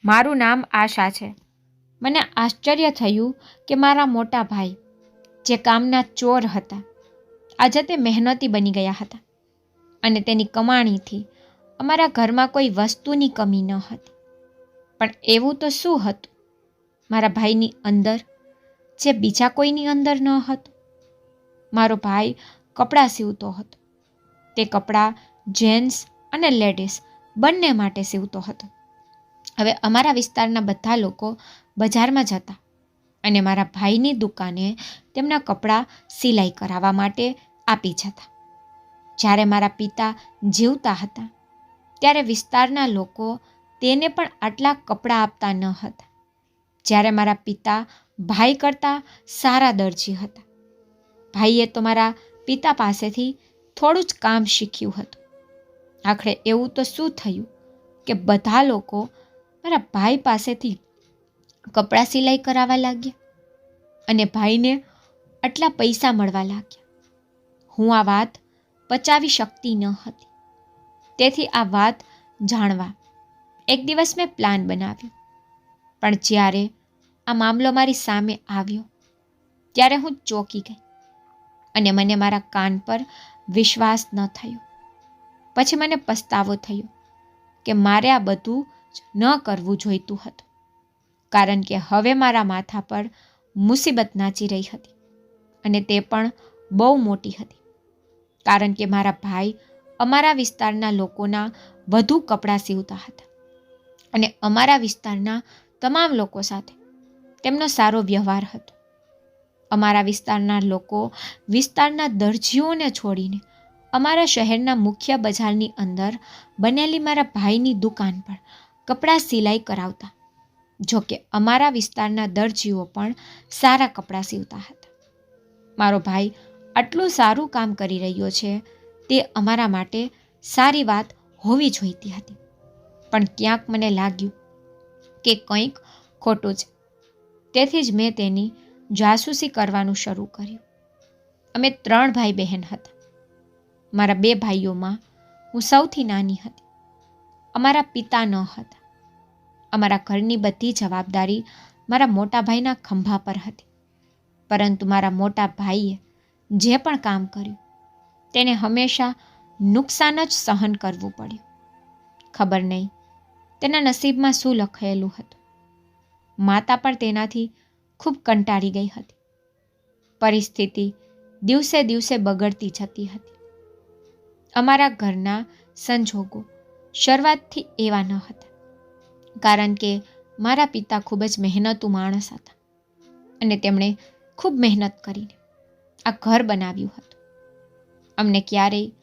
મારું નામ આશા છે. મને આશ્ચર્ય થયું કે મારા મોટા ભાઈ, જે કામના ચોર હતા, આજે તે મહેનતી બની ગયા હતા અને તેની કમાણીથી અમારા ઘરમાં કોઈ વસ્તુની કમી ન હતી. પણ એવું તો શું હતું મારા ભાઈની અંદર જે બીજા કોઈની અંદર ન હતું? મારો ભાઈ કપડાં સીવતો હતો. તે કપડાં જેન્ટ્સ અને લેડીઝ બંને માટે સીવતો હતો. હવે અમારા વિસ્તારના બધા લોકો બજારમાં જતા અને મારા ભાઈની દુકાને તેમના કપડાં સિલાઈ કરાવવા માટે આપી જતા. જ્યારે મારા પિતા જીવતા હતા ત્યારે વિસ્તારના લોકો તેને પણ આટલા કપડાં આપતા ન હતા. જ્યારે મારા પિતા ભાઈ કરતાં સારા દરજી હતા. ભાઈએ તો મારા પિતા પાસેથી થોડું જ કામ શીખ્યું હતું. આખરે એવું તો શું થયું કે બધા લોકો મારા ભાઈ પાસેથી કપડાં સિલાઈ કરાવવા લાગ્યા અને ભાઈને આટલા પૈસા મળવા લાગ્યા. હું આ વાત પચાવી શકતી ન હતી. તેથી આ વાત જાણવા એક દિવસ મેં પ્લાન બનાવ્યો. પણ જ્યારે આ મામલો મારી સામે આવ્યો ત્યારે હું ચોંકી ગઈ અને મને મારા કાન પર વિશ્વાસ ન થયો. પછી મને પસ્તાવો થયો કે મારે આ બધું જ ન કરવું જોઈતું હતું, કારણ કે હવે મારા માથા પર મુસીબત નાચી રહી હતી અને તે પણ બહુ મોટી હતી. કારણ કે મારા ભાઈ અમારા વિસ્તારના લોકોના વધુ કપડાં સીવતા હતા અને અમારા વિસ્તારના તમામ લોકો સાથે તેમનો સારો વ્યવહાર હતો. અમારા વિસ્તારના લોકો વિસ્તારના દરજીઓને છોડીને અમારા શહેરના મુખ્ય બજારની અંદર બનેલી મારા ભાઈની દુકાન પર કપડાં સિલાઈ કરાવતા. જો કે અમારા વિસ્તારના દરજીઓ પણ સારા કપડાં સીવતા હતા. મારો ભાઈ આટલું સારું કામ કરી રહ્યો છે તે અમારા માટે સારી વાત હોવી જોઈતી હતી. પણ ક્યાંક મને લાગ્યું કે કંઈક ખોટું છે. તેથી જ મેં તેની જાસૂસી કરવાનું શરૂ કર્યું. અમે 3 ભાઈ બહેન હતા. મારા 2 ભાઈઓમાં હું સૌથી નાની હતી. અમારા પિતા ન હતા. અમારા ઘરની બધી જવાબદારી મારા મોટા ભાઈના ખંભા પર હતી. પરંતુ મારા મોટા ભાઈએ જે પણ કામ કર્યું તેને હંમેશા નુકસાન જ સહન કરવું પડ્યું. ખબર નહીં તેના નસીબમાં શું લખાયેલું હતું. માતા પણ તેનાથી ખૂબ કંટાળી ગઈ હતી. પરિસ્થિતિ દિવસે દિવસે બગડતી જતી હતી. અમારા ઘરના સંજોગો શરૂઆતથી એવા ન હતા, કારણ કે મારા પિતા ખૂબ જ મહેનતુ માણસ હતા અને તેમણે ખૂબ મહેનત કરીને આ ઘર બનાવ્યું હતું. અમને ક્યારેય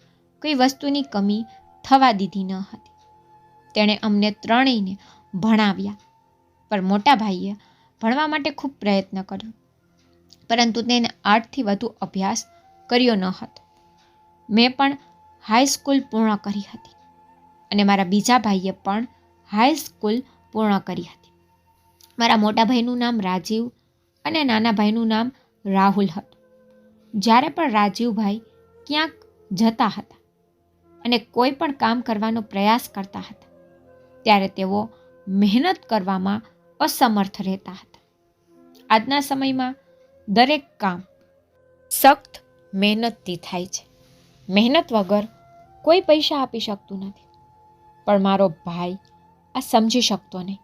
કોઈ વસ્તુની કમી થવા દીધી ન હતી. તેણે અમને ત્રણેયને ભણાવ્યા. પણ મોટા ભાઈએ ભણવા માટે ખૂબ પ્રયત્ન કર્યો, પરંતુ તેને 8થી વધુ અભ્યાસ કર્યો ન હતો. મેં પણ હાઈસ્કૂલ પૂર્ણ કરી હતી અને મારા બીજા ભાઈએ પણ હાઈસ્કૂલ પૂર્ણ કરી હતી. મારા મોટા ભાઈનું નામ રાજીવ અને નાના ભાઈનું નામ રાહુલ હતું. જ્યારે પણ રાજીવભાઈ ક્યાંક જતા હતા અને કોઈ પણ કામ કરવાનો પ્રયાસ કરતા હતા ત્યારે તેઓ મહેનત કરવામાં અસમર્થ રહેતા હતા. આજના સમયમાં દરેક કામ સખ્ત મહેનતથી થાય છે. મહેનત વગર કોઈ પૈસા આપી શકતું નથી. પણ મારો ભાઈ આ સમજી શકતો નહીં.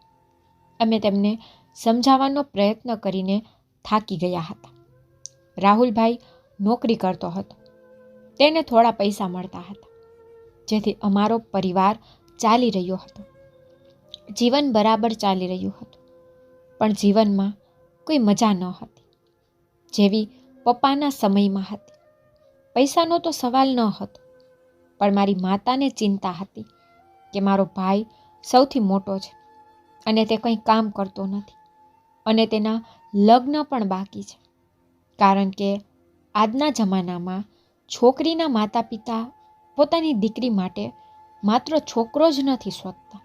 અમે તેમને સમજાવવાનો પ્રયત્ન કરીને થાકી ગયા હતા. રાહુલભાઈ નોકરી કરતો હતો. તેને થોડા પૈસા મળતા હતા, જેથી અમારો પરિવાર ચાલી રહ્યો હતો. જીવન બરાબર ચાલી રહ્યું હતું, પણ જીવનમાં કોઈ મજા ન હતી જેવી પપ્પાના સમયમાં હતી. પૈસાનો તો સવાલ ન હતો, પણ મારી માતાને ચિંતા હતી કે મારો ભાઈ સૌથી મોટો છે અને તે કંઈ કામ કરતો નથી અને તેના લગ્ન પણ બાકી છે. કારણ કે આજના જમાનામાં છોકરીના માતા પિતા પોતાની દીકરી માટે માત્ર છોકરો જ નથી શોધતા,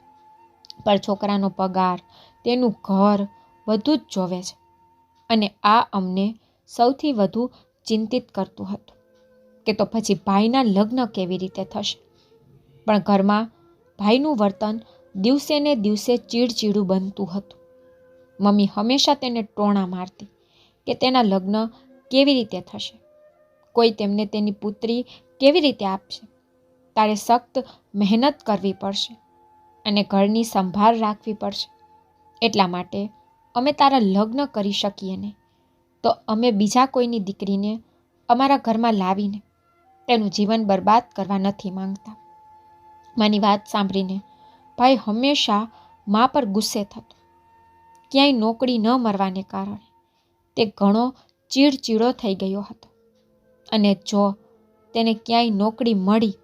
પણ છોકરાનો પગાર, તેનું ઘર બધું જ જોવે છે. અને આ અમને સૌથી વધુ ચિંતિત કરતું હતું કે તો પછી ભાઈના લગ્ન કેવી રીતે થશે. પણ ઘરમાં ભાઈનું વર્તન દિવસે ને દિવસે ચીડચીડું બનતું હતું. મમ્મી હંમેશા તેને ટોણા મારતી કે તેના લગ્ન કેવી રીતે થશે, કોઈ તેમને તેની પુત્રી કેવી રીતે આપશે, તારે સખ્ત મહેનત કરવી પડશે અને ઘરની સંભાળ રાખવી પડશે. એટલા માટે અમે તારા લગ્ન કરી શકીએ ને તો અમે બીજા કોઈની દીકરીને અમારા ઘરમાં લાવીને તેનું જીવન બરબાદ કરવા નથી માંગતા. મારી વાત સાંભળીને ભાઈ હંમેશા મા પર ગુસ્સે થતો. ક્યાંય નોકરી ન મળવાને કારણે તે ઘણો ચીડચીડો થઈ ગયો હતો અને જો તેને ક્યાંય નોકરી મળી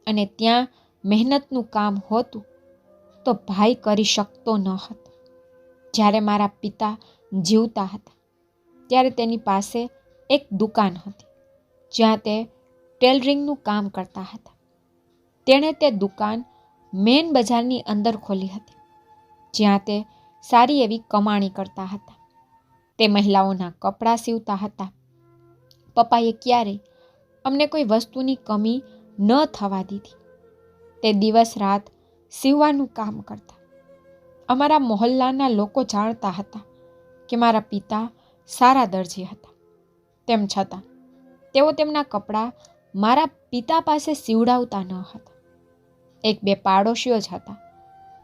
અને ત્યાં મહેનતનું કામ હોતું તો ભાઈ કરી શકતો ન હતો. જ્યારે મારા પિતા જીવતા હતા ત્યારે તેની પાસે એક દુકાન હતી જ્યાં તે ટેલરિંગનું કામ કરતા હતા. તેણે તે દુકાન મેન બજારની અંદર ખોલી હતી જ્યાં તે સારી એવી કમાણી કરતા હતા. તે મહિલાઓના કપડાં સીવતા હતા. પપ્પાએ ક્યારેય અમને કોઈ વસ્તુની કમી ન થવા દીધી. તે દિવસ રાત સીવવાનું કામ કરતા. અમારા મહોલ્લાના લોકો જાણતા હતા કે મારા પિતા સારા દરજી હતા. તેમ છતાં તેઓ તેમના કપડાં મારા પિતા પાસે સીવડાવતા ન હતા. એક બે પાડોશીઓ જ હતા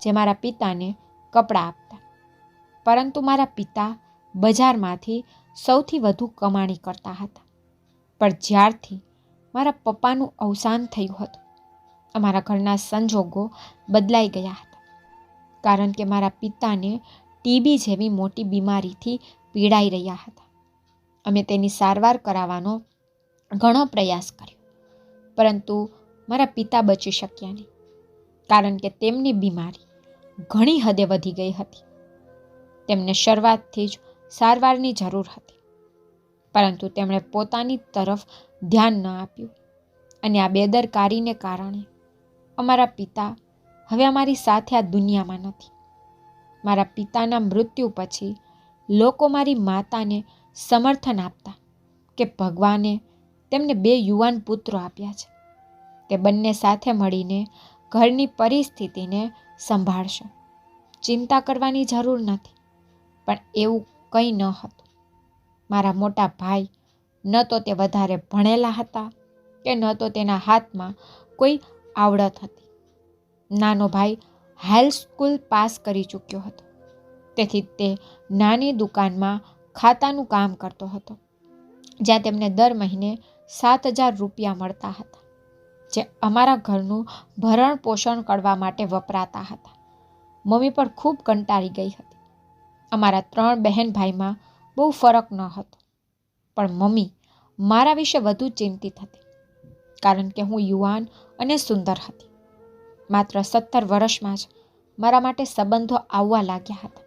જે મારા પિતાને કપડાં આપતા, પરંતુ મારા પિતા બજારમાંથી સૌથી વધુ કમાણી કરતા હતા. પણ જ્યારથી મારા પપ્પાનું અવસાન થયું હતું અમારા ઘરના સંજોગો બદલાઈ ગયા હતા, કારણ કે મારા પિતાને ટીબી જેવી મોટી બીમારીથી પીડાઈ રહ્યા હતા. અમે તેની સારવાર કરાવવાનો ઘણો પ્રયાસ કર્યો, પરંતુ મારા પિતા બચી શક્યા નહીં, કારણ કે તેમની બીમારી ઘણી હદે વધી ગઈ હતી. તેમને શરૂઆતથી જ સારવારની જરૂર હતી, પરંતુ તેમણે પોતાની તરફ ધ્યાન ન આપ્યું અને આ બેદરકારીને કારણે અમારા પિતા હવે અમારી સાથે આ દુનિયામાં નથી. મારા પિતાના મૃત્યુ પછી લોકો મારી માતાને સમર્થન આપતા કે ભગવાને તેમને 2 યુવાન પુત્રો આપ્યા છે, તે બંને સાથે મળીને ઘરની પરિસ્થિતિને સંભાળશે, ચિંતા કરવાની જરૂર નથી. પણ એવું કંઈ ન હતું. મારા મોટા ભાઈ ન તો તે વધારે ભણેલા હતા કે ન તો તેના હાથમાં કોઈ આવડત હતી. નાનો ભાઈ હાઈ સ્કૂલ પાસ કરી ચૂક્યો હતો, તેથી તે નાની દુકાનમાં ખાતાનું કામ કરતો હતો, જ્યાં તેમને દર મહિને 7,000 રૂપિયા મળતા હતા, જે અમારા ઘરનું ભરણ પોષણ કરવા માટે વપરાતા હતા. મમ્મી પણ ખૂબ કંટાળી ગઈ હતી. અમારા 3 બહેન ભાઈમાં બહુ ફરક ન હતો, પણ મમ્મી મારા વિશે વધુ ચિંતિત હતી, કારણ કે હું યુવાન અને સુંદર હતી. માત્ર 17 વર્ષમાં જ મારા માટે સંબંધો આવવા લાગ્યા હતા,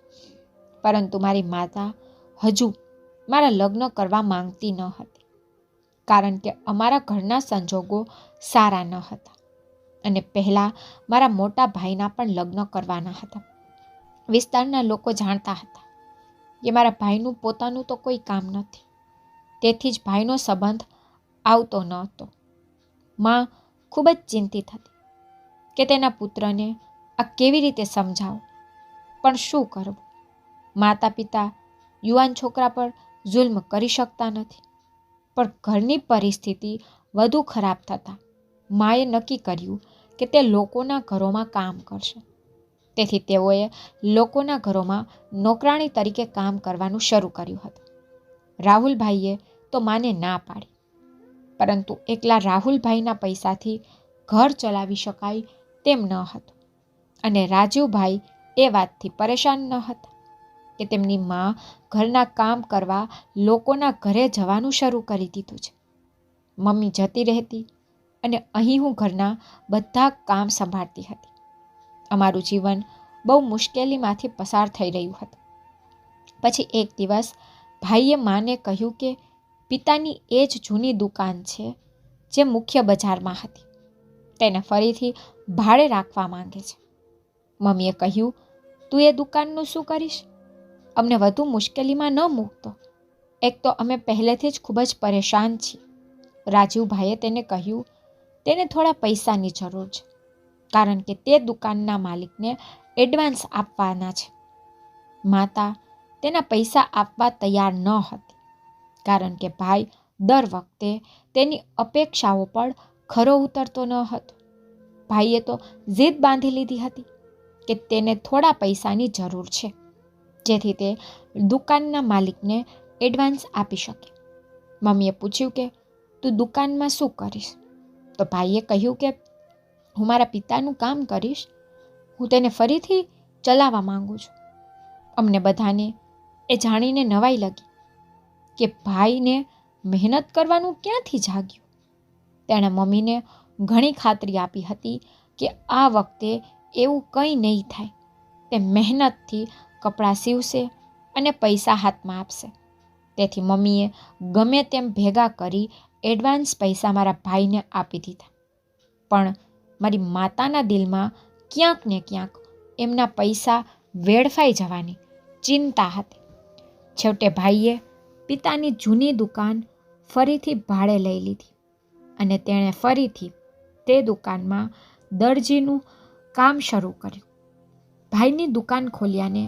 પરંતુ મારી માતા હજુ મારા લગ્ન કરવા માંગતી ન હતી, કારણ કે અમારા ઘરના સંજોગો સારા ન હતા અને પહેલાં મારા મોટા ભાઈના પણ લગ્ન કરવાના હતા. વિસ્તારના લોકો જાણતા હતા કે મારા ભાઈનું પોતાનું તો કોઈ કામ નથી, તેથી જ ભાઈનો સંબંધ આવતો ન હતો. માં ખૂબ જ ચિંતિત હતી કે તેના પુત્રને આ કેવી રીતે સમજાવું, પણ શું કરવું? માતા પિતા યુવાન છોકરા પર જુલ્મ કરી શકતા નથી. પણ ઘરની પરિસ્થિતિ વધુ ખરાબ થતાં માએ નક્કી કર્યું કે તે લોકોના ઘરોમાં કામ કરશે. તેથી તેઓએ લોકોના ઘરોમાં નોકરાણી તરીકે કામ કરવાનું શરૂ કર્યું હતું. રાહુલભાઈએ તો માને ના પાડી, પરંતુ એકલા રાહુલભાઈના પૈસાથી ઘર ચલાવી શકાય તેમ ન હતું અને રાજુભાઈ એ વાતથી પરેશાન ન હતા કે તેમની મા ઘરના કામ કરવા લોકોના ઘરે જવાનું શરૂ કરી દીધું છે. મમ્મી જતી રહેતી અને અહીં હું ઘરના બધા કામ સંભાળતી હતી. અમારું જીવન બહુ મુશ્કેલીમાંથી પસાર થઈ રહ્યું હતું. પછી એક દિવસ ભાઈએ માને કહ્યું કે પિતાની એ જ જૂની દુકાન છે જે મુખ્ય બજારમાં હતી, તેને ફરીથી ભાડે રાખવા માંગે છે. મમ્મીએ કહ્યું, તું એ દુકાનનું શું કરીશ? અમને વધુ મુશ્કેલીમાં ન મૂકતો. એક તો અમે પહેલેથી જ ખૂબ જ પરેશાન છીએ. રાજુભાઈએ તેને કહ્યું, તેને થોડા પૈસાની જરૂર છે. કારણ કે તે દુકાનના માલિકને એડવાન્સ આપવાના છે. માતા તેના પૈસા આપવા તૈયાર ન હતી, કારણ કે ભાઈ દર વખતે તેની અપેક્ષાઓ પર ખરો ઉતરતો ન હતો. ભાઈએ તો જીદ બાંધી લીધી હતી કે તેને થોડા પૈસાની જરૂર છે, જેથી તે દુકાનના માલિકને એડવાન્સ આપી શકે. મમ્મીએ પૂછ્યું કે તું દુકાનમાં શું કરીશ? તો ભાઈએ કહ્યું કે હું મારા પિતાનું કામ કરીશ. હું તેને ફરીથી ચલાવવા માંગુ છું. અમને બધાને એ જાણીને નવાઈ લાગી કે ભાઈને મહેનત કરવાનું ક્યાંથી જાગ્યું. તેણે મમ્મીને ઘણી ખાતરી આપી હતી કે આ વખતે એવું કંઈ નહીં થાય. તે મહેનતથી કપડાં સીવશે અને પૈસા હાથમાં આપશે. તેથી મમ્મીએ ગમે તેમ ભેગા કરી એડવાન્સ પૈસા મારા ભાઈને આપી દીધા. પણ મારી માતાના દિલમાં ક્યાંક ને ક્યાંક એમના પૈસા વેડફાઈ જવાની ચિંતા હતી. છેવટે ભાઈએ પિતાની જૂની દુકાન ફરીથી ભાડે લઈ લીધી અને તેણે ફરીથી તે દુકાનમાં દરજીનું કામ શરૂ કર્યું. ભાઈની દુકાન ખોલ્યાને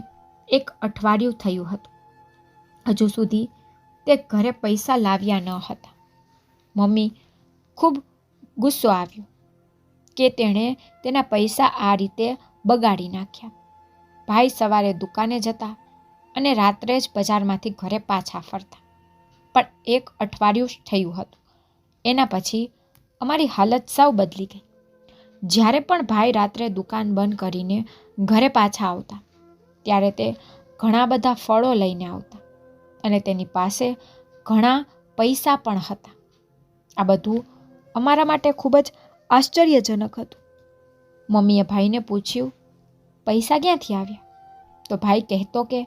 1 અઠવાડિયું થયું હતું. હજુ સુધી તે ઘરે પૈસા લાવ્યા ન હતા. મમ્મી ખૂબ ગુસ્સો આવ્યો કે તેણે તેના પૈસા આ રીતે બગાડી નાખ્યા. ભાઈ સવારે દુકાને જતા અને રાત્રે જ બજારમાંથી ઘરે પાછા ફરતા. પણ 1 અઠવાડિયું થયું હતું. એના પછી અમારી હાલત સાવ બદલી ગઈ. જ્યારે પણ ભાઈ રાત્રે દુકાન બંધ કરીને ઘરે પાછા આવતા, ત્યારે તે ઘણા બધા ફળો લઈને આવતા અને તેની પાસે ઘણા પૈસા પણ હતા. આ બધું અમારા માટે ખૂબ જ આશ્ચર્યજનક હતું. મમ્મીએ ભાઈને પૂછ્યું, પૈસા ક્યાંથી આવ્યા? તો ભાઈ કહેતો કે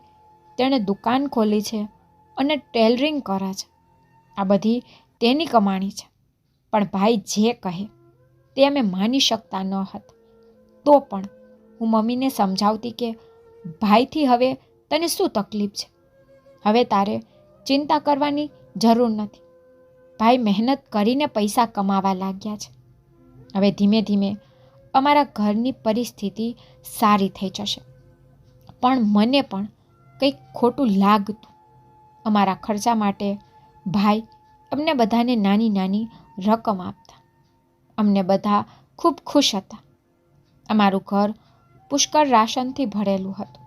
તેણે દુકાન ખોલી છે અને ટેલરિંગ કરે છે. આ બધી તેની કમાણી છે. પણ ભાઈ જે કહે તે અમે માની શકતા ન હતા. તો પણ હું મમ્મીને સમજાવતી કે ભાઈથી હવે તને શું તકલીફ છે? હવે તારે ચિંતા કરવાની જરૂર નથી. ભાઈ મહેનત કરીને પૈસા કમાવા લાગ્યા છે. હવે ધીમે ધીમે અમારા ઘરની પરિસ્થિતિ સારી થઈ જશે. પણ મને પણ કંઈક ખોટું લાગતું. અમારા ખર્ચા માટે ભાઈ અમને બધાને નાની નાની રકમ આપતા. અમને બધા ખૂબ ખુશ હતા. અમારું ઘર પુષ્કળ રાશનથી ભરેલું હતું.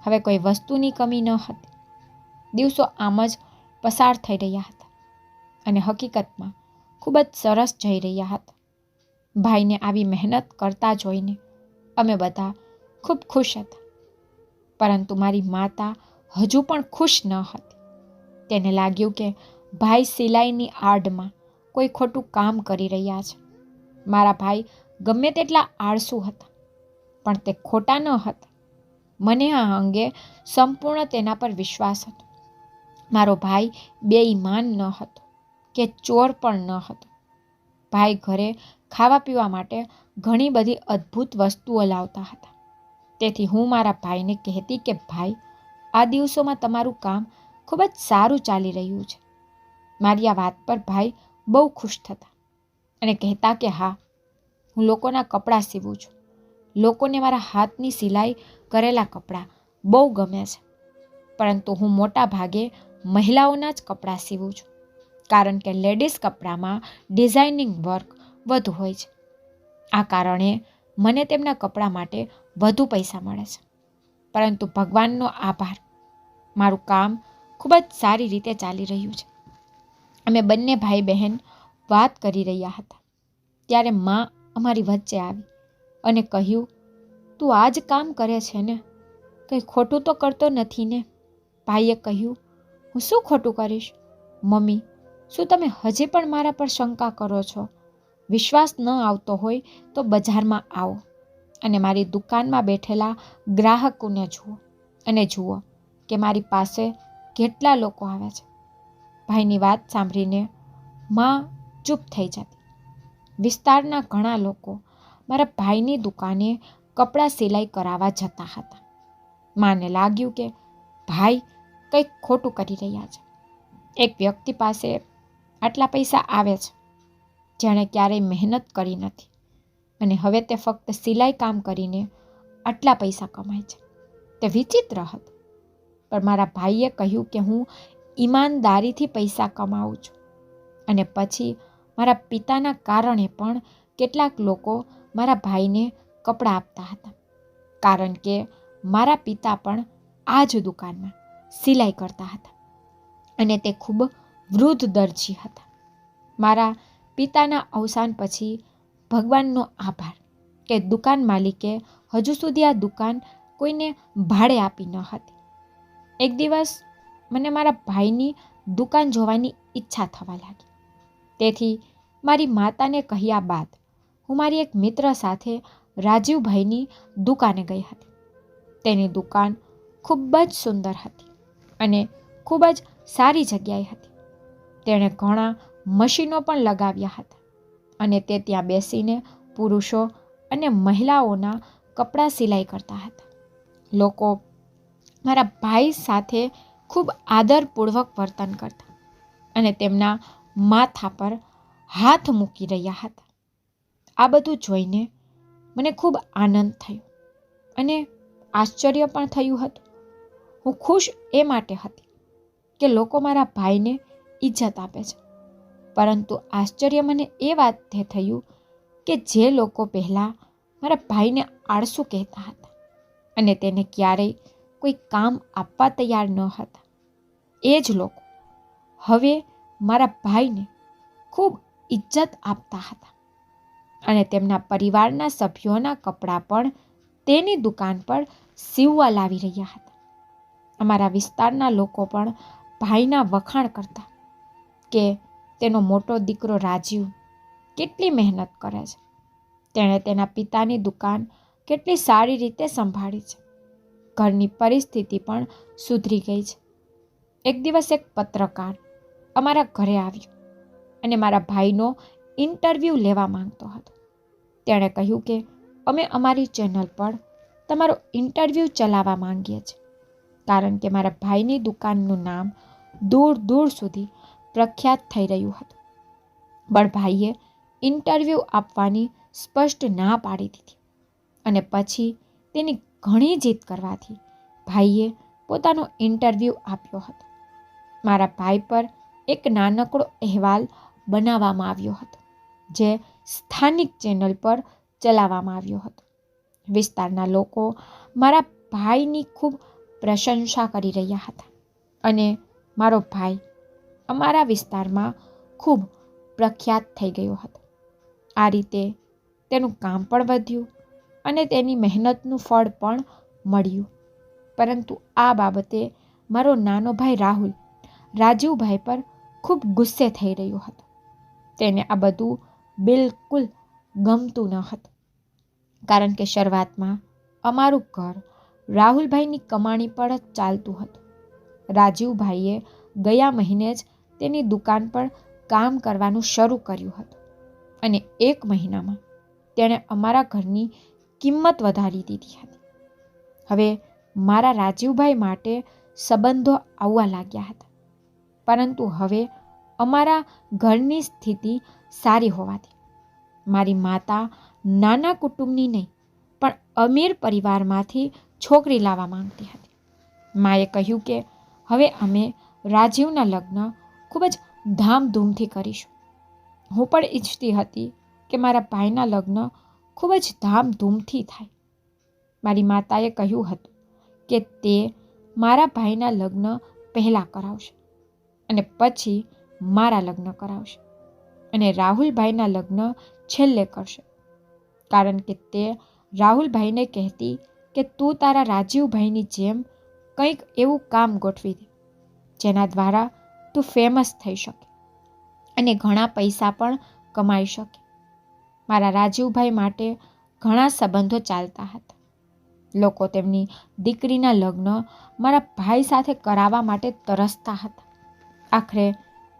હવે કોઈ વસ્તુની કમી ન હતી. દિવસો આમ જ પસાર થઈ રહ્યા હતા અને હકીકતમાં ખૂબ જ સરસ જઈ રહ્યા હતા. ભાઈને આવી મહેનત કરતા જોઈને અમે બધા ખૂબ ખુશ હતા. પરંતુ મારી માતા હજુ પણ ખુશ ન હતી. તેને લાગ્યું કે ભાઈ સિલાઈની આડમાં કોઈ ખોટું કામ કરી રહ્યા છે. મારા ભાઈ ગમે તેટલા આળસુ હતા, પણ તે ખોટા ન હતા. મને આ અંગે સંપૂર્ણ તેના પર વિશ્વાસ હતો. મારો ભાઈ બેઈમાન ન હતો કે ચોર પણ ન હતો. ભાઈ ઘરે ખાવા પીવા માટે ઘણી બધી અદ્ભુત વસ્તુઓ લાવતા હતા. તેથી હું મારા ભાઈને કહેતી કે ભાઈ, આ દિવસોમાં તમારું કામ ખૂબ જ સારું ચાલી રહ્યું છે. મારી આ વાત પર ભાઈ બહુ ખુશ થતા અને કહેતા કે હા, હું લોકોના કપડાં સીવું છું. લોકોને મારા હાથની સિલાઈ કરેલા કપડાં બહુ ગમે છે. પરંતુ હું મોટા ભાગે મહિલાઓના જ કપડાં સીવું છું, કારણ કે લેડીઝ કપડામાં ડિઝાઇનિંગ વર્ક વધુ હોય છે. આ કારણે મને તેમના કપડાં માટે વધુ પૈસા મળે છે. પરંતુ ભગવાનનો આભાર, મારું કામ ખૂબ જ સારી રીતે ચાલી રહ્યું છે. અમે બંને ભાઈ બહેન વાત કરી રહ્યા હતા ત્યારે માં અમારી વચ્ચે આવી અને કહ્યું, તું આ જ કામ કરે છે ને? કંઈ ખોટું તો કરતો નથી ને? ભાઈએ કહ્યું, હું શું ખોટું કરીશ? મમ્મી, શું તમે હજી પણ મારા પર શંકા કરો છો? વિશ્વાસ ન આવતો હોય તો બજારમાં આવો અને મારી દુકાનમાં બેઠેલા ગ્રાહકોને જુઓ અને જુઓ કે મારી પાસે કેટલા લોકો આવે છે. ભાઈની વાત સાંભળીને માં ચૂપ થઈ જતી. વિસ્તારના ઘણા લોકો મારા ભાઈની દુકાને કપડાં સિલાઈ કરાવવા જતા હતા. માને લાગ્યું કે ભાઈ કંઈક ખોટું કરી રહ્યા છે. એક વ્યક્તિ પાસે આટલા પૈસા આવે છે જેણે ક્યારેય મહેનત કરી નથી. અને હવે તે ફક્ત સિલાઈ કામ કરીને આટલા પૈસા કમાય છે. તે વિચિત્ર હતું. પણ મારા ભાઈએ કહ્યું કે હું ઈમાનદારીથી પૈસા કમાઉં છું. અને પછી મારા પિતાના કારણે પણ કેટલાક લોકો મારા ભાઈને કપડાં આપતા હતા, કારણ કે મારા પિતા પણ આ જ દુકાનમાં સિલાઈ કરતા હતા અને તે ખૂબ વૃદ્ધ દરજી હતા. મારા પિતાના અવસાન પછી ભગવાનનો આભાર કે દુકાન માલિકે હજુ સુધી આ દુકાન કોઈને ભાડે આપી ન હતી. એક દિવસ મને મારા ભાઈની દુકાન જોવાની ઈચ્છા થવા લાગી. તેથી મારી માતાને કહ્યા બાદ હું મારી એક મિત્ર સાથે રાજીવભાઈની દુકાને ગઈ હતી. તેની દુકાન ખૂબ જ સુંદર હતી અને ખૂબ જ સારી જગ્યાએ હતી. તેણે ઘણા મશીનો પણ લગાવ્યા હતા અને તે ત્યાં બેસીને પુરુષો અને મહિલાઓના કપડાં સિલાઈ કરતા હતા. લોકો મારા ભાઈ સાથે ખૂબ આદરપૂર્વક વર્તન કરતા અને તેમના માથા પર હાથ મૂકી રહ્યા હતા. આ બધું જોઈને મને ખૂબ આનંદ થયો અને આશ્ચર્ય પણ થયું હતું. હું ખુશ એ માટે હતી કે લોકો મારા ભાઈને ઇજ્જત આપે છે, પરંતુ આશ્ચર્ય મને એ વાતથી થયું કે જે લોકો પહેલાં મારા ભાઈને આળસુ કહેતા હતા અને તેને ક્યારેય કોઈ કામ આપવા તૈયાર ન હતા, એ જ લોકો હવે મારા ભાઈને ખૂબ ઇજ્જત આપતા હતા અને તેમના પરિવારના સભ્યોના કપડાં પણ તેની દુકાન પર સીવવા લાવી રહ્યા હતા. અમારા વિસ્તારના લોકો પણ ભાઈના વખાણ કરતા કે તેનો મોટો દીકરો રાજીવ કેટલી મહેનત કરે છે, તેણે તેના પિતાની દુકાન કેટલી સારી રીતે સંભાળી છે, ઘરની પરિસ્થિતિ પણ સુધરી ગઈ છે. એક દિવસ એક પત્રકાર અમારા ઘરે આવ્યો અને મારા ભાઈનો ઇન્ટરવ્યૂ લેવા માંગતો હતો. તેણે કહ્યું કે અમે અમારી ચેનલ પર તમારો ઇન્ટરવ્યૂ ચલાવવા માંગીએ છીએ, કારણ કે મારા ભાઈની દુકાનનું નામ દૂર દૂર સુધી પ્રખ્યાત થઈ રહ્યું હતું. પણ ભાઈએ ઇન્ટરવ્યૂ આપવાની સ્પષ્ટ ના પાડી દીધી અને પછી તેની ઘણી જીદ કરવાથી ભાઈએ પોતાનો ઇન્ટરવ્યૂ આપ્યો હતો. મારા ભાઈ પર એક નાનકડો અહેવાલ બનાવવામાં આવ્યો હતો જે સ્થાનિક ચેનલ પર ચલાવવામાં આવ્યો હતો. વિસ્તારના લોકો મારા ભાઈની ખૂબ પ્રશંસા કરી રહ્યા હતા અને મારો ભાઈ અમારા વિસ્તારમાં ખૂબ પ્રખ્યાત થઈ ગયો હતો. આ રીતે તેનું કામ પણ વધ્યું અને તેની મહેનતનું ફળ પણ મળ્યું. પરંતુ આ બાબતે મારો નાનો ભાઈ રાહુલ રાજીવભાઈ પર ખૂબ ગુસ્સે થઈ રહ્યો હતો. તેને આ બધું બિલકુલ ગમતું ન હતું, કારણ કે શરૂઆતમાં અમારું ઘર રાહુલભાઈની કમાણી પર જ ચાલતું હતું. રાજીવભાઈએ ગયા મહિને જ તેની દુકાન પર કામ કરવાનું શરૂ કર્યું હતું અને 1 મહિનામાં તેણે અમારા ઘરની કિંમત વધારી દીધી હતી. હવે મારા રાજીવભાઈ માટે સંબંધો આવવા લાગ્યા હતા, પરંતુ હવે અમારા ઘરની સ્થિતિ સારી હોવાથી મારી માતા નાના કુટુંબની નહીં પણ અમીર પરિવારમાંથી છોકરી લાવવા માંગતી હતી. માએ કહ્યું કે હવે અમે રાજીવના લગ્ન ખૂબ જ ધામધૂમથી કરીશું. હું પણ ઈચ્છતી હતી કે મારા ભાઈના લગ્ન ખૂબ જ ધામધૂમથી થાય. મારી માતાએ કહ્યું હતું કે તે મારા ભાઈના લગ્ન પહેલાં કરાવશે અને પછી મારા લગ્ન કરાવશે અને રાહુલભાઈના લગ્ન છેલ્લે કરશે, કારણ કે તે રાહુલભાઈને કહેતી કે તું તારા રાજીવભાઈની જેમ કંઈક એવું કામ ગોઠવી દે જેના દ્વારા તું ફેમસ થઈ શકે અને ઘણા પૈસા પણ કમાઈ શકે. મારા રાજીવભાઈ માટે ઘણા સંબંધો ચાલતા હતા. લોકો તેમની દીકરીના લગ્ન મારા ભાઈ સાથે કરાવવા માટે તરસતા હતા. આખરે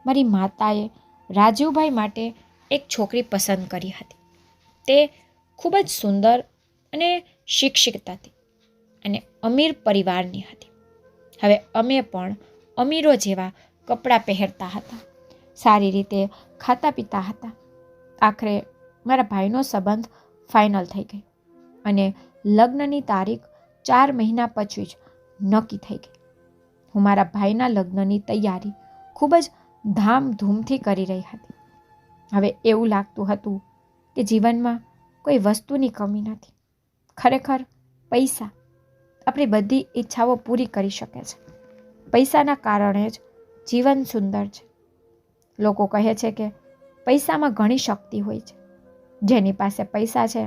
મારી માતાએ રાજીવભાઈ માટે એક છોકરી પસંદ કરી હતી. તે ખૂબ જ સુંદર અને શિક્ષિત હતી અને અમીર પરિવારની હતી. હવે અમે પણ અમીરો જેવા કપડાં પહેરતા હતા, સારી રીતે ખાતા પીતા હતા. આખરે મારા ભાઈનો સંબંધ ફાઇનલ થઈ ગઈ અને લગ્નની તારીખ 4 મહિના પછી જ નક્કી થઈ ગઈ. હું મારા ભાઈના લગ્નની તૈયારી ખૂબ જ ધામધૂમથી કરી રહી હતી. હવે એવું લાગતું હતું કે જીવનમાં કોઈ વસ્તુની કમી નથી. ખરેખર પૈસા આપણી બધી ઈચ્છાઓ પૂરી કરી શકે છે. પૈસાના કારણે જ જીવન સુંદર છે. લોકો કહે છે કે પૈસામાં ઘણી શક્તિ હોય છે. જેની પાસે પૈસા છે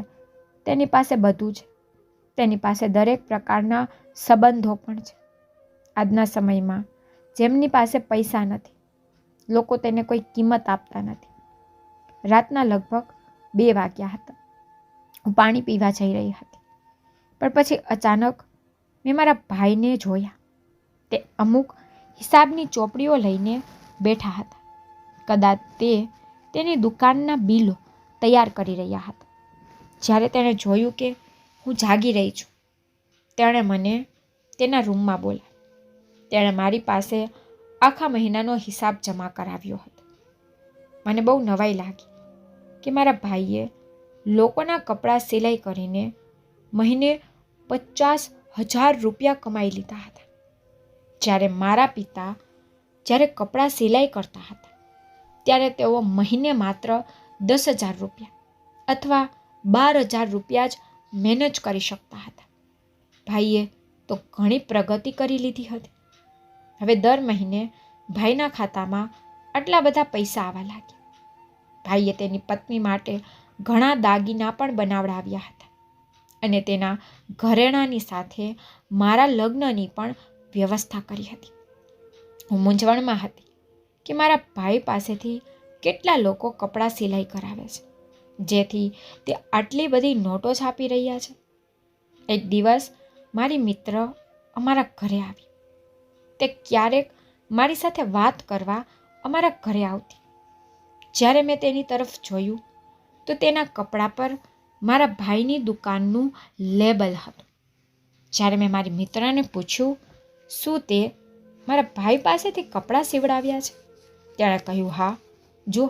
તેની પાસે બધું છે. તેની પાસે દરેક પ્રકારના સંબંધો પણ છે. આજના સમયમાં જેમની પાસે પૈસા નથી, લોકો તેને કોઈ કિંમત આપતા નથી. રાતના લગભગ 2 વાગ્યા હતા. હું પાણી પીવા જઈ રહી હતી, પણ પછી અચાનક મેં મારા ભાઈને જોયા. તે અમુક હિસાબની ચોપડીઓ લઈને બેઠા હતા. કદાચ તે તેની દુકાનના બિલો તૈયાર કરી રહ્યા હતા. જ્યારે તેણે જોયું કે હું જાગી રહી છું, તેણે મને તેના રૂમમાં બોલાવ્યો. તેણે મારી પાસે આખા મહિનાનો હિસાબ જમા કરાવ્યો હતો. મને બહુ નવાઈ લાગી કે મારા ભાઈએ લોકોના કપડાં સિલાઈ કરીને મહિને 50,000 રૂપિયા કમાઈ લીધા હતા. જ્યારે મારા પિતા જ્યારે કપડાં સિલાઈ કરતા હતા ત્યારે તેઓ મહિને માત્ર 10,000 રૂપિયા અથવા 12,000 રૂપિયા જ મેનેજ કરી શકતા હતા. ભાઈએ તો ઘણી પ્રગતિ કરી લીધી હતી. હવે દર મહિને ભાઈના ખાતામાં આટલા બધા પૈસા આવવા લાગ્યા. ભાઈએ તેની પત્ની માટે ઘણા દાગીના પણ બનાવડાવ્યા હતા અને તેના ઘરેણાંની સાથે મારા લગ્નની પણ વ્યવસ્થા કરી હતી. હું મૂંઝવણમાં હતી કે મારા ભાઈ પાસેથી કેટલા લોકો કપડાં સિલાઈ કરાવે છે, જેથી તે આટલી બધી નોટો છાપી રહ્યા છે. એક દિવસ મારી મિત્ર અમારા ઘરે આવી. તે ક્યારેક મારી સાથે વાત કરવા અમારા ઘરે આવતી. જ્યારે મેં તેની તરફ જોયું તો તેના કપડાં પર મારા ભાઈની દુકાનનું લેબલ હતું. જ્યારે મેં મારી મિત્રને પૂછ્યું શું તે મારા ભાઈ પાસેથી કપડાં સીવડાવ્યા છે, તેણે કહ્યું હા, જો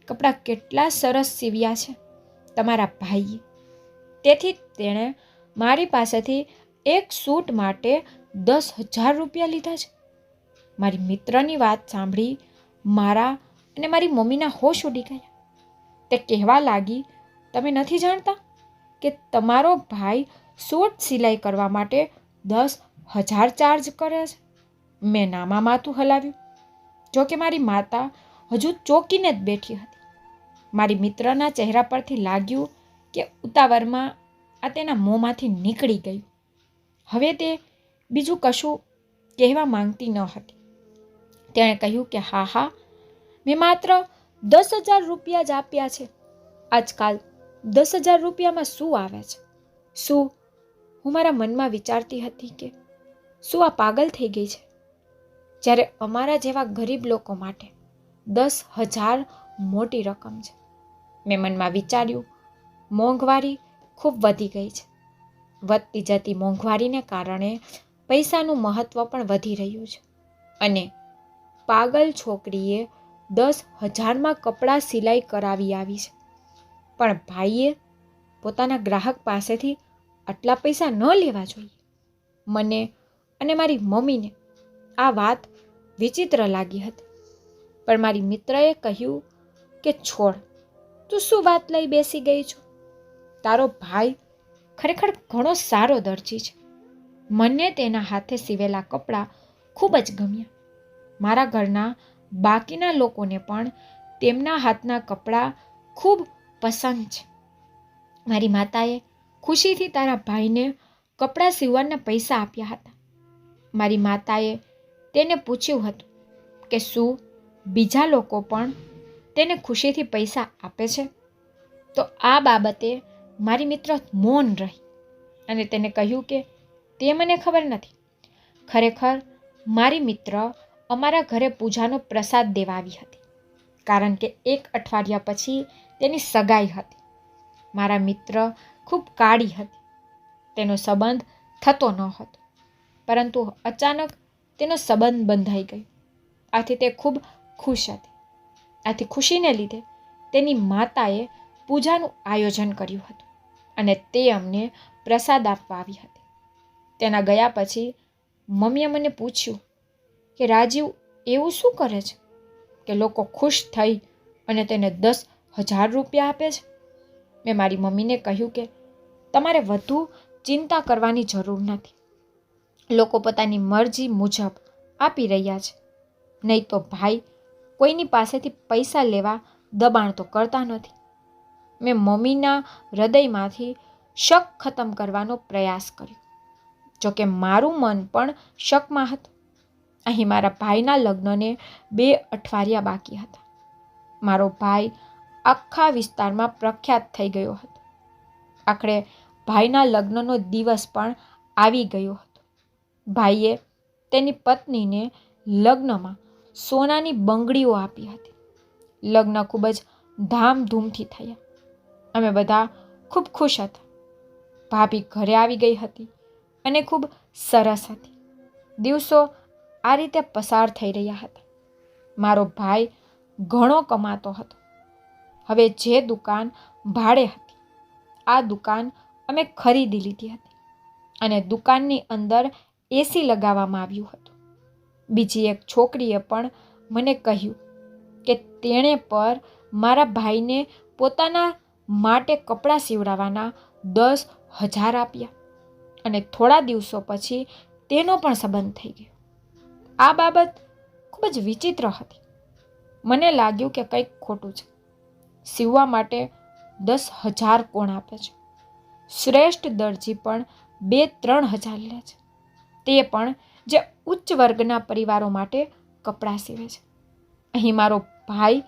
કપડાં કેટલા સરસ સીવ્યા છે તમારા ભાઈએ. તેથી તેણે મારી પાસેથી એક સૂટ માટે 10,000 રૂપિયા લીધા છે. મારી મિત્રની વાત સાંભળી મારા અને મારી મમ્મીના હોશ ઉડી ગયા. તે કહેવા લાગી, તમે નથી જાણતા કે તમારો ભાઈ સૂટ સિલાઈ કરવા માટે 10,000 ચાર્જ કરે છે? મેં નામાં માથું હલાવ્યું. જો કે મારી માતા હજુ ચોંકીને જ બેઠી હતી. મારી મિત્રના ચહેરા પરથી લાગ્યું કે ઉતાવળમાં આ તેના મોંમાંથી નીકળી ગયું. હવે તે બીજું કશું કહેવા માંગતી ન હતી. તેણે કહ્યું કે હા, મેં માત્ર 10,000 રૂપિયા જ આપ્યા છે. આજકાલ 10,000 રૂપિયામાં શું આવે છે? શું? હું મારા મનમાં વિચારતી હતી કે શું આ પાગલ થઈ ગઈ છે? જ્યારે અમારા જેવા ગરીબ લોકો માટે 10,000 મોટી રકમ છે. મેં મનમાં વિચાર્યું, મોંઘવારી ખૂબ વધી ગઈ છે. વધતી જતી મોંઘવારીને કારણે પૈસાનું મહત્ત્વ પણ વધી રહ્યું છે અને પાગલ છોકરીએ 10,000માં કપડાં સિલાઈ કરાવી આવી છે. પણ ભાઈએ પોતાના ગ્રાહક પાસેથી આટલા પૈસા ન લેવા જોઈએ. મને અને મારી મમ્મીને આ વાત વિચિત્ર લાગી હતી. પણ મારી મિત્રએ કહ્યું કે છોડ, તું શું વાત લઈ બેસી ગઈ છો? તારો ભાઈ ખરેખર ઘણો સારો દરજી છે. મને તેના હાથે સીવેલા કપડાં ખૂબ જ ગમ્યા. મારા ઘરના બાકીના લોકોને પણ તેમના હાથના કપડાં ખૂબ પસંદ છે. મારી માતાએ ખુશીથી તારા ભાઈને કપડાં સીવવાના પૈસા આપ્યા હતા. મારી માતાએ તેને પૂછ્યું હતું કે શું બીજા લોકો પણ તેને ખુશીથી પૈસા આપે છે? તો આ બાબતે મારી મિત્ર મૌન રહી અને તેને કહ્યું કે તે મને ખબર નથી. ખરેખર મારી મિત્ર અમારા ઘરે પૂજાનો પ્રસાદ દેવા આવી હતી, કારણ કે 1 અઠવાડિયા પછી તેની સગાઈ હતી. મારા મિત્ર ખૂબ કાળી હતી. તેનો સંબંધ થતો ન હતો, પરંતુ અચાનક તેનો સંબંધ બંધાઈ ગયો. આથી તે ખૂબ ખુશ હતી. આથી ખુશીને લીધે તેની માતાએ પૂજાનું આયોજન કર્યું હતું. અને તે અમને પ્રસાદ આપવા આવી હતી. તેના ગયા પછી મમ્મીએ મને પૂછ્યું કે રાજીવ એવું શું કરે છે કે લોકો ખુશ થઈ અને તેને 10,000 રૂપિયા આપે છે? મેં મારી મમ્મીને કહ્યું કે તમારે વધુ ચિંતા કરવાની જરૂર નથી. લોકો પોતાની મરજી મુજબ આપી રહ્યા છે. નહીં તો ભાઈ કોઈની પાસેથી પૈસા લેવા દબાણ તો કરતા નથી. મેં મમ્મીના હૃદયમાંથી શક ખતમ કરવાનો પ્રયાસ કર્યો. જોકે મારું મન પણ શકમાં હતું. અહીં મારા ભાઈના લગ્નને 2 અઠવાડિયા બાકી હતા. મારો ભાઈ આખા વિસ્તારમાં પ્રખ્યાત થઈ ગયો હતો. આખરે ભાઈના લગ્નનો દિવસ પણ આવી ગયો હતો. ભાઈએ તેની પત્નીને લગ્નમાં સોનાની બંગડીઓ આપી હતી. લગ્ન ખૂબ જ ધામધૂમથી થયા. અમે બધા ખૂબ ખુશ હતા. ભાભી ઘરે આવી ગઈ હતી અને ખૂબ સરસ હતી. દિવસો આ રીતે પસાર થઈ રહ્યા હતા. મારો ભાઈ ઘણો કમાતો હતો. હવે જે દુકાન ભાડે હતી, આ દુકાન અમે ખરીદી લીધી હતી અને દુકાનની અંદર એસી લગાવવામાં આવ્યું હતું. બીજી એક છોકરીએ પણ મને કહ્યું કે તેણે પર મારા ભાઈને પોતાના માટે કપડાં સીવડાવવાના 10,000 આપ્યા અને થોડા દિવસો પછી તેનો પણ સંબંધ થઈ ગયો. આ બાબત ખૂબ જ વિચિત્ર હતી. મને લાગ્યું કે કંઈક ખોટું છે. સીવવા માટે 10,000 કોણ આપે છે? શ્રેષ્ઠ દરજી પણ 2-3 હજાર લે છે. તે પણ જે ઉચ્ચ વર્ગના પરિવારો માટે કપડાં સીવે છે. અહીં મારો ભાઈ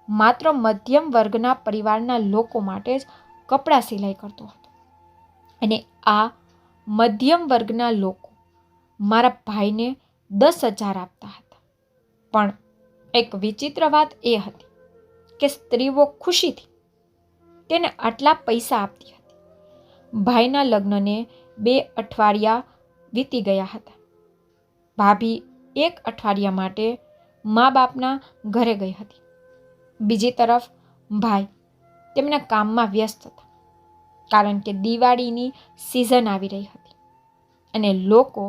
માત્ર મધ્યમ વર્ગના પરિવારના લોકો માટે જ કપડાં સિલાઈ કરતો હતો. અને આ મધ્યમ વર્ગના લોકો મારા ભાઈને 10,000 આપતા હતા. પણ એક વિચિત્ર વાત એ હતી કે સ્ત્રીઓ ખુશીથી તેને આટલા પૈસા આપતી હતી. ભાઈના લગ્નને 2 અઠવાડિયા વીતી ગયા હતા. ભાભી 1 અઠવાડિયા માટે મા બાપના ઘરે ગઈ હતી. બીજી તરફ ભાઈ તેમના કામમાં વ્યસ્ત હતા. કારણ કે દિવાળીની સિઝન આવી રહી હતી અને લોકો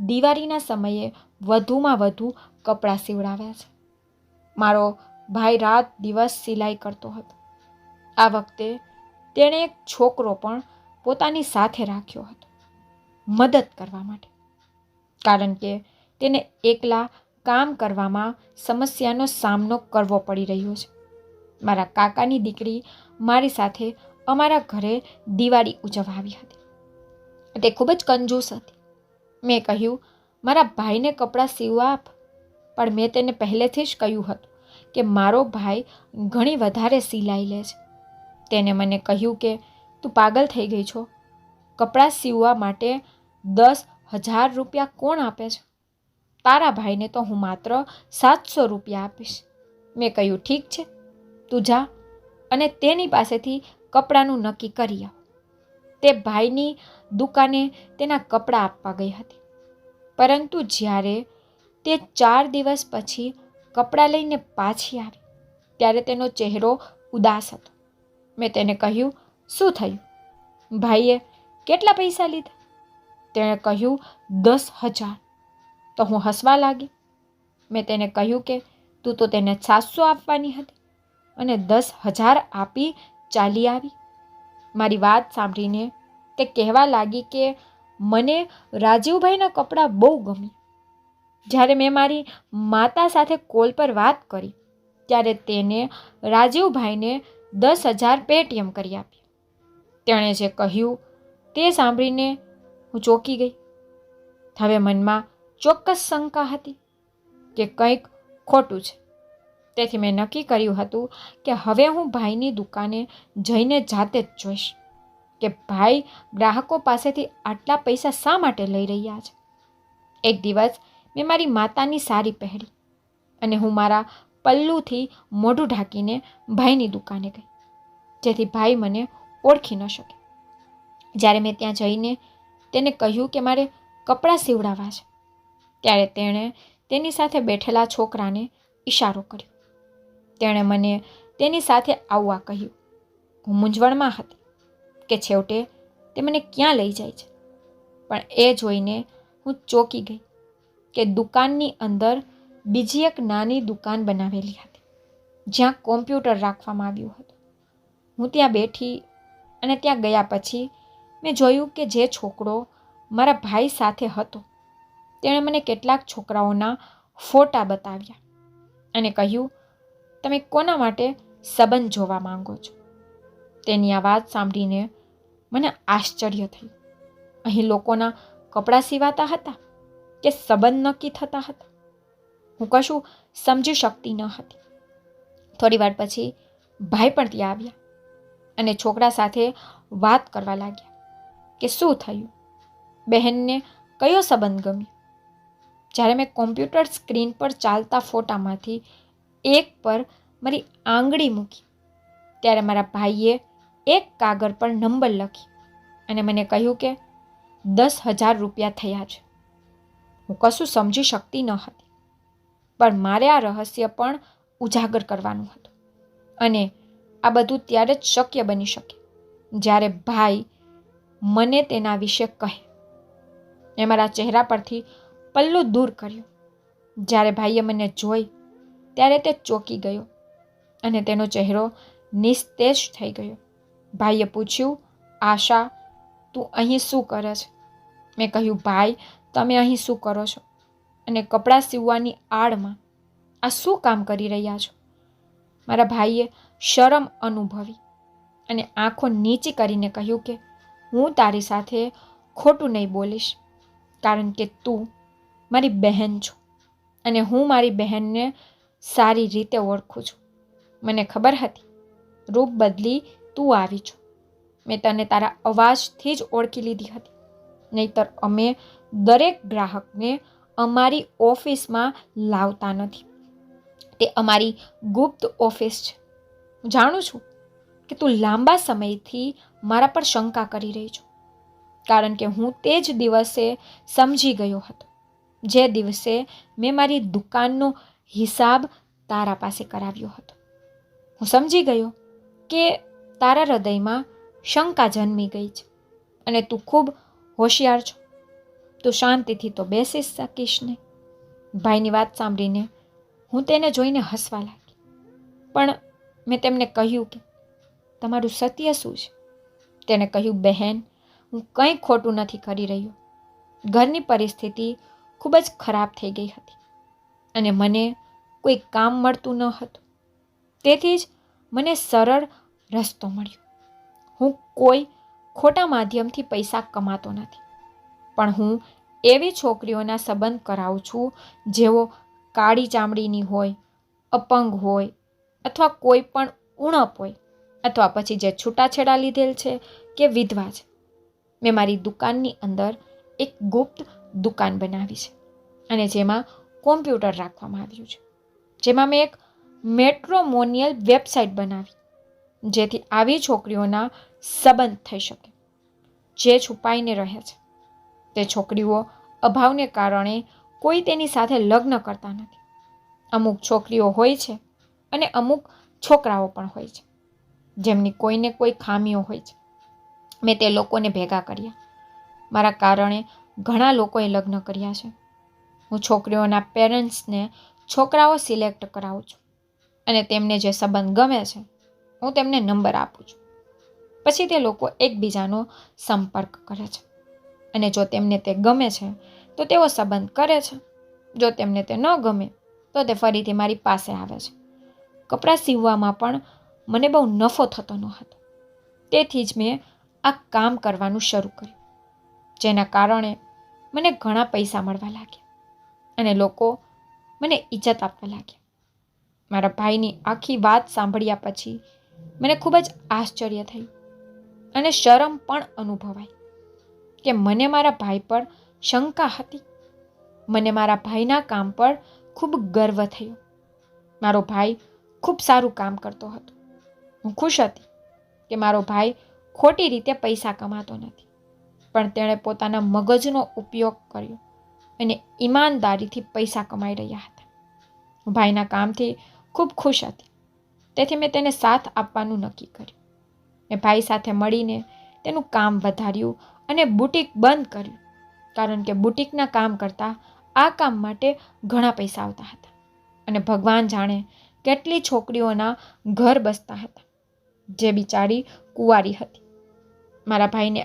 દિવાળીના સમયે વધુમાં વધુ કપડાં સીવડાવ્યા છે. મારો ભાઈ રાત દિવસ સિલાઈ કરતો હતો. આ વખતે તેણે એક છોકરો પણ પોતાની સાથે રાખ્યો હતો મદદ કરવા માટે. કારણ કે તેને એકલા કામ કરવામાં સમસ્યાનો સામનો કરવો પડી રહ્યો છે. મારા કાકાની દીકરી મારી સાથે અમારા ઘરે દિવાળી ઉજવવા આવી હતી. તે ખૂબ જ કંજૂસ હતી. મેં કહ્યું મારા ભાઈને કપડાં સીવવા આપ. પણ મેં તેને પહેલેથી જ કહ્યું હતું કે મારો ભાઈ ઘણી વધારે સિલાઈ લે છે. તેને મને કહ્યું કે તું પાગલ થઈ ગઈ છો? કપડાં સીવવા માટે 10,000 રૂપિયા કોણ આપે છે? તારા ભાઈને તો હું માત્ર 700 રૂપિયા આપીશ. મેં કહ્યું ઠીક છે, તું જા અને તેની પાસેથી કપડાનું નક્કી કરી આવ. તે ભાઈની દુકાને તેના કપડાં આપવા ગઈ હતી. પરંતુ જ્યારે તે 4 દિવસ પછી કપડાં લઈને પાછી આવી ત્યારે તેનો ચહેરો ઉદાસ હતો. મેં તેને કહ્યું શું થયું? ભાઈએ કેટલા પૈસા લીધા? તેણે કહ્યું 10,000. તો હું હસવા લાગી. મેં તેને કહ્યું કે તું તો તેને 700 આપવાની હતી અને 10,000 આપી ચાલી આવી. મારી વાત સાંભળીને તે કહેવા લાગી કે મને રાજીવભાઈના કપડાં બહુ ગમ્યા. જ્યારે મેં મારી માતા સાથે કોલ પર વાત કરી ત્યારે તેને રાજીવભાઈને 10,000 પેટીએમ કરી આપ્યા. તેણે જે કહ્યું તે સાંભળીને હું ચોંકી ગઈ. હવે મનમાં ચોક્કસ શંકા હતી કે કંઈક ખોટું છે. તેથી મેં નક્કી કર્યું હતું કે હવે હું ભાઈની દુકાને જઈને જાતે જ જોઈશ કે ભાઈ ગ્રાહકો પાસેથી આટલા પૈસા શા માટે લઈ રહ્યા છે. એક દિવસ મેં મારી માતાની સાડી પહેરી અને હું મારા પલ્લુથી મોઢું ઢાંકીને ભાઈની દુકાને ગઈ જેથી ભાઈ મને ઓળખી ન શકે. જ્યારે મેં ત્યાં જઈને તેને કહ્યું કે મારે કપડાં સીવડાવવા છે ત્યારે તેણે તેની સાથે બેઠેલા છોકરાને ઈશારો કર્યો. તેણે મને તેની સાથે આવવા કહ્યું. હું મૂંઝવણમાં હતી. કે છેવટે તે મને ક્યાં લઈ જાય છે. પણ એ જોઈને હું ચોંકી ગઈ કે દુકાનની અંદર બીજી એક નાની દુકાન બનાવેલી હતી, જ્યાં કોમ્પ્યુટર રાખવામાં આવ્યું હતું. હું ત્યાં બેઠી અને ત્યાં ગયા પછી મેં જોયું કે જે છોકરો મારા ભાઈ સાથે હતો તેણે મને કેટલાક છોકરાઓના ફોટા બતાવ્યા અને કહ્યું, તમે કોના માટે સંબંધ જોવા માંગો છો? તેની આ વાત સાંભળીને મને આશ્ચર્ય થયું. અહીં લોકોના કપડાં સીવાતા હતા કે સંબંધ નક્કી થતા હતા? હું કશું સમજી શકતી ન હતી. થોડી વાર પછી ભાઈ પણ ત્યાં આવ્યા અને છોકરા સાથે વાત કરવા લાગ્યા કે શું થયું, બહેનને કયો સંબંધ ગમ્યો. જ્યારે મેં કોમ્પ્યુટર સ્ક્રીન પર ચાલતા ફોટામાંથી એક પર મારી આંગળી મૂકી ત્યારે મારા ભાઈએ એક કાગળ પર નંબર લખી અને મને કહ્યું કે 10,000 રૂપિયા થયા છે. હું કશું સમજી શકતી ન હતી, પણ મારે આ રહસ્ય પણ ઉજાગર કરવાનું હતું અને આ બધું ત્યારે જ શક્ય બની શકે જ્યારે ભાઈ મને તેના વિશે કહે. મેં મારા ચહેરા પરથી પલ્લું દૂર કર્યું. જ્યારે ભાઈએ મને જોઈ ત્યારે તે ચોંકી ગયો અને તેનો ચહેરો નિસ્તેજ થઈ ગયો. ભાઈએ પૂછ્યું, આશા, તું અહીં શું કરે છે? મેં કહ્યું, ભાઈ, તમે અહીં શું કરો છો અને કપડાં સીવવાની આડમાં આ શું કામ કરી રહ્યા છો? મારા ભાઈએ શરમ અનુભવી અને આંખો નીચી કરીને કહ્યું કે હું તારી સાથે ખોટું નહીં બોલીશ, કારણ કે તું મારી બહેન છો અને હું મારી બહેનને સારી રીતે ઓળખું છું. મને ખબર હતી રૂપ બદલી તું આવી છો. મેં તને તારા અવાજથી જ ઓળખી લીધી હતી, નહીંતર અમે દરેક ગ્રાહકને અમારી ઓફિસમાં લાવતા નથી. તે અમારી ગુપ્ત ઓફિસ છે. હું જાણું છું કે તું લાંબા સમયથી મારા પર શંકા કરી રહી છો, કારણ કે હું તે જ દિવસે સમજી ગયો હતો જે દિવસે મેં મારી દુકાનનો હિસાબ તારા પાસે કરાવ્યો હતો. હું સમજી ગયો કે તારા હૃદયમાં શંકા જન્મી ગઈ છે અને તું ખૂબ હોશિયાર છો. તું શાંતિથી તો બેસી શકીશ નહીં. ભાઈની વાત સાંભળીને હું તેને જોઈને હસવા લાગી, પણ મેં તેમને કહ્યું કે તમારું સત્ય શું છે? તેણે કહ્યું, બહેન, હું કંઈ ખોટું નથી કરી રહ્યો. ઘરની પરિસ્થિતિ ખૂબ જ ખરાબ થઈ ગઈ હતી અને મને કોઈ કામ મળતું ન હતું. તેથી જ મને સરળ રસ્તો મળ્યો. હું કોઈ ખોટા માધ્યમથી પૈસા કમાતો નથી, પણ હું એવી છોકરીઓના સંબંધ કરાવું છું જેઓ કાળી ચામડીની હોય, અપંગ હોય અથવા કોઈ પણ ઉણપ હોય અથવા પછી જે છૂટાછેડા લીધેલ છે કે વિધવા છે. મેં મારી દુકાનની અંદર એક ગુપ્ત દુકાન બનાવી છે અને જેમાં કોમ્પ્યુટર રાખવામાં આવ્યું છે, જેમાં મેં એક મેટ્રોમોનિયલ વેબસાઇટ બનાવી જેથી આવી છોકરીઓના સંબંધ થઈ શકે જે છુપાઈને રહે છે. તે છોકરીઓ અભાવને કારણે કોઈ તેની સાથે લગ્ન કરતા નથી. અમુક છોકરીઓ હોય છે અને અમુક છોકરાઓ પણ હોય છે જેમની કોઈને કોઈ ખામીઓ હોય છે. મેં તે લોકોને ભેગા કર્યા. મારા કારણે ઘણા લોકોએ લગ્ન કર્યા છે. હું છોકરીઓના પેરેન્ટ્સને છોકરાઓ સિલેક્ટ કરાવું છું અને તેમને જે સંબંધ ગમે છે હું તેમને નંબર આપું છું. પછી તે લોકો એકબીજાનો સંપર્ક કરે છે અને જો તેમને તે ગમે છે તો તેઓ સંબંધ કરે છે. જો તેમને તે ન ગમે તો તે ફરીથી મારી પાસે આવે છે. કપડાં સીવવામાં પણ મને બહુ નફો થતો ન હતો, તેથી જ મેં આ કામ કરવાનું શરૂ કર્યું, જેના કારણે મને ઘણા પૈસા મળવા લાગ્યા અને લોકો મને ઇજ્જત આપવા લાગ્યા. મારા ભાઈની આખી વાત સાંભળ્યા પછી મને ખૂબ જ આશ્ચર્ય થયું અને શરમ પણ અનુભવાઈ કે મને મારા ભાઈ પર શંકા હતી. મને મારા ભાઈના કામ પર ખૂબ ગર્વ થયો. મારો ભાઈ ખૂબ સારું કામ કરતો હતો. હું ખુશ હતી કે મારો ભાઈ ખોટી રીતે પૈસા કમાતો નથી, પણ તેણે પોતાના મગજનો ઉપયોગ કર્યો અને ઈમાનદારીથી પૈસા કમાઈ રહ્યા હતા. હું ભાઈના કામથી ખૂબ ખુશ હતી, તેથી મેં તેને સાથ આપવાનું નક્કી કર્યું. મેં ભાઈ સાથે મળીને તેનું કામ વધાર્યું અને બુટીક બંધ કર્યું, કારણ કે બુટીકના કામ કરતાં આ કામ માટે ઘણા પૈસા આવતા હતા અને ભગવાન જાણે કેટલી છોકરીઓના ઘર બસતા હતા જે બિચારી કુંવારી હતી. મારા ભાઈને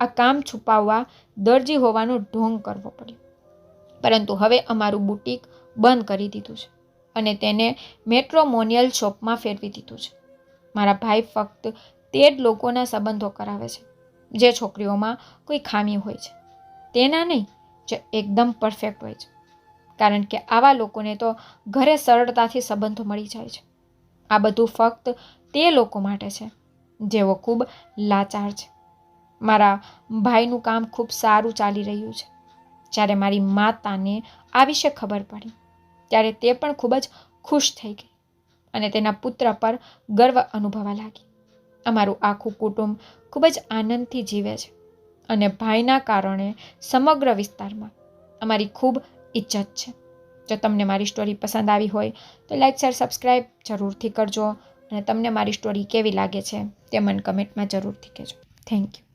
આ કામ છુપાવવા દરજી હોવાનો ઢોંગ કરવો પડ્યો, પરંતુ હવે અમારું બુટીક બંધ કરી દીધું છે અને તેને મેટ્રોમોનિયલ શોપમાં ફેરવી દીધું છે. મારા ભાઈ ફક્ત તે જ લોકોના સંબંધો કરાવે છે જે છોકરીઓમાં કોઈ ખામી હોય છે, તેના નહીં જે એકદમ પરફેક્ટ હોય છે, કારણ કે આવા લોકોને તો ઘરે સરળતાથી સંબંધો મળી જાય છે. આ બધું ફક્ત તે લોકો માટે છે જેઓ ખૂબ લાચાર છે. મારા ભાઈનું કામ ખૂબ સારું ચાલી રહ્યું છે. જ્યારે મારી માતાને આ વિશે ખબર પડી ત્યારે તે પણ ખૂબ જ ખુશ થઈ ગઈ અને તેના પુત્ર પર ગર્વ અનુભવવા લાગી. અમારું આખું કુટુંબ ખૂબ જ આનંદથી જીવે છે અને ભાઈના કારણે સમગ્ર વિસ્તારમાં અમારી ખૂબ ઇજ્જત છે. જો તમને મારી સ્ટોરી પસંદ આવી હોય તો લાઈક શેર સબસ્ક્રાઈબ જરૂરથી કરજો અને તમને મારી સ્ટોરી કેવી લાગે છે તે મને કમેન્ટમાં જરૂરથી કહેજો. Thank you.